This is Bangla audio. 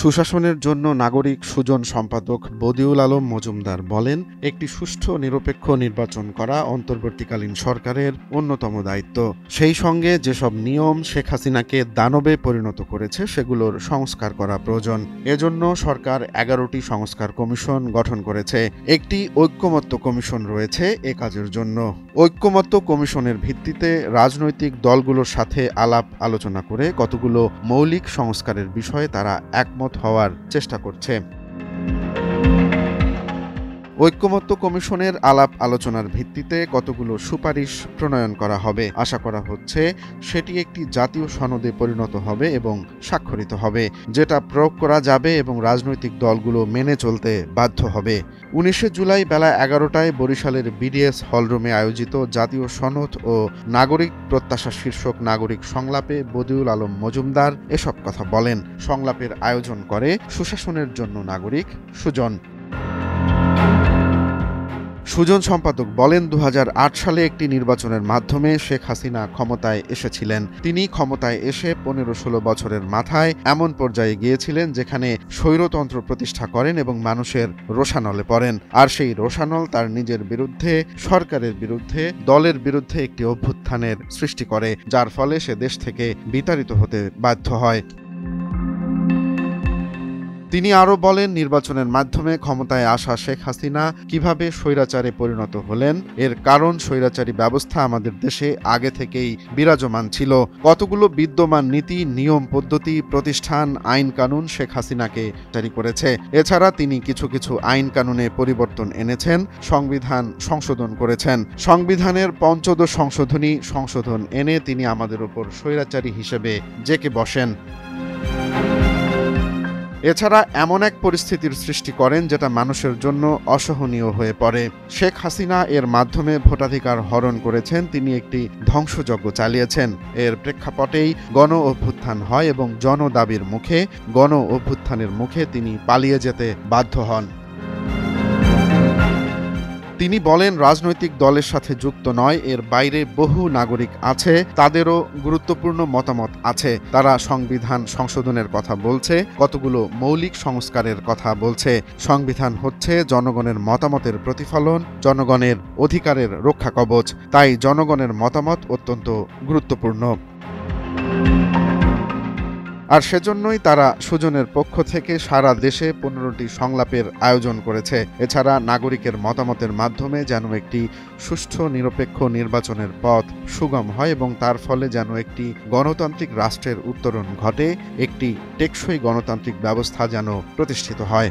সুশাসনের জন্য নাগরিক সুজন সম্পাদক বদিউল আলম মজুমদার বলেন, একটি সুষ্ঠু নিরপেক্ষ নির্বাচন করা অন্তর্বর্তীকালীন সরকারের অন্যতম দায়িত্ব। সেই সঙ্গে যেসব নিয়ম শেখ হাসিনাকে দানবে পরিণত করেছে সেগুলোর সংস্কার করা প্রয়োজন। এজন্য সরকার 11টি সংস্কার কমিশন গঠন করেছে। একটি ঐক্যমত্য কমিশন রয়েছে এ কাজের জন্য। ঐক্যমত্য কমিশনের ভিত্তিতে রাজনৈতিক দলগুলোর সাথে আলাপ আলোচনা করে কতগুলো মৌলিক সংস্কারের বিষয়ে তারা একমত হওয়ার চেষ্টা করছে। ঐক্যমত্য কমিশনের আলাপ আলোচনার ভিত্তিতে কতগুলো সুপারিশ প্রণয়ন করা হবে। আশা করা হচ্ছে সেটি একটি জাতীয় সনদে পরিণত হবে এবং স্বাক্ষরিত হবে, যেটা প্রয়োগ করা যাবে এবং রাজনৈতিক দলগুলো মেনে চলতে বাধ্য হবে। 19 জুলাই বেলা 11টায় বরিশালের বিডিএস হলরুমে আয়োজিত জাতীয় সনদ ও নাগরিক প্রত্যাশা শীর্ষক নাগরিক সংলাপে বদিউল আলম মজুমদার এসব কথা বলেন। সংলাপের আয়োজন করে সুশাসনের জন্য নাগরিক সুজন। সুজন সম্পাদক বলেন, 2008 সালে একটি নির্বাচনের মাধ্যমে শেখ হাসিনা ক্ষমতায় এসেছিলেন। তিনি ক্ষমতায় এসে 15-16 বছরের মাথায় এমন পর্যায়ে গিয়েছিলেন যেখানে স্বৈরতন্ত্র প্রতিষ্ঠা করেন এবং মানুষের রোষানলে পড়েন। আর সেই রোষানল তার নিজের বিরুদ্ধে, সরকারের বিরুদ্ধে, দলের বিরুদ্ধে একটি অভ্যুত্থানের সৃষ্টি করে, যার ফলে সে দেশ থেকে বিতাড়িত হতে বাধ্য হয়। তিনি আরও বলেন, নির্বাচনের মাধ্যমে ক্ষমতায় আসা শেখ হাসিনা কিভাবে স্বৈরাচারে পরিণত হলেন এর কারণ স্বৈরাচারী ব্যবস্থা আমাদের দেশে আগে থেকেই বিরাজমান ছিল। কতগুলো বিদ্যমান নীতি, নিয়ম, পদ্ধতি, প্রতিষ্ঠান, আইন কানুন শেখ হাসিনাকে জারি করেছে। এছাড়া তিনি কিছু কিছু আইন কানুনে পরিবর্তন এনেছেন, সংবিধান সংশোধন করেছেন। সংবিধানের 15 সংশোধন এনে তিনি আমাদের উপর স্বৈরাচারী হিসেবে জেকে বসেন। এছাড়া এমন এক পরিস্থিতির সৃষ্টি করেন যেটা মানুষের জন্য অসহনীয় হয়ে পড়ে। শেখ হাসিনা এর মাধ্যমে ভোটাধিকার হরণ করেছেন, তিনি একটি ধ্বংসযজ্ঞ চালিয়েছেন। এর প্রেক্ষাপটেই গণ অভ্যুত্থান হয় এবং জনদাবির মুখে, গণ অভ্যুত্থানের মুখে তিনি পালিয়ে যেতে বাধ্য হন। তিনি বলেন, রাজনৈতিক দলের সাথে যুক্ত নয়, এর বাইরে বহু নাগরিক আছে, তাদেরও গুরুত্বপূর্ণ মতামত আছে। তারা সংবিধান সংশোধনের কথা বলছে, কতগুলো মৌলিক সংস্কারের কথা বলছে। সংবিধান হচ্ছে জনগণের মতামতের প্রতিফলন, জনগণের অধিকারের রক্ষা কবচ। তাই জনগণের মতামত অত্যন্ত গুরুত্বপূর্ণ। আর সেজন্যই তারা সুজনের পক্ষ থেকে সারা দেশে 15টি সংলাপের আয়োজন করেছে। এছাড়া নাগরিকের মতামতের মাধ্যমে যেন একটি সুষ্ঠু নিরপেক্ষ নির্বাচনের পথ সুগম হয় এবং তার ফলে যেন একটি গণতান্ত্রিক রাষ্ট্রের উত্তরণ ঘটে, একটি টেকসই গণতান্ত্রিক ব্যবস্থা যেন প্রতিষ্ঠিত হয়।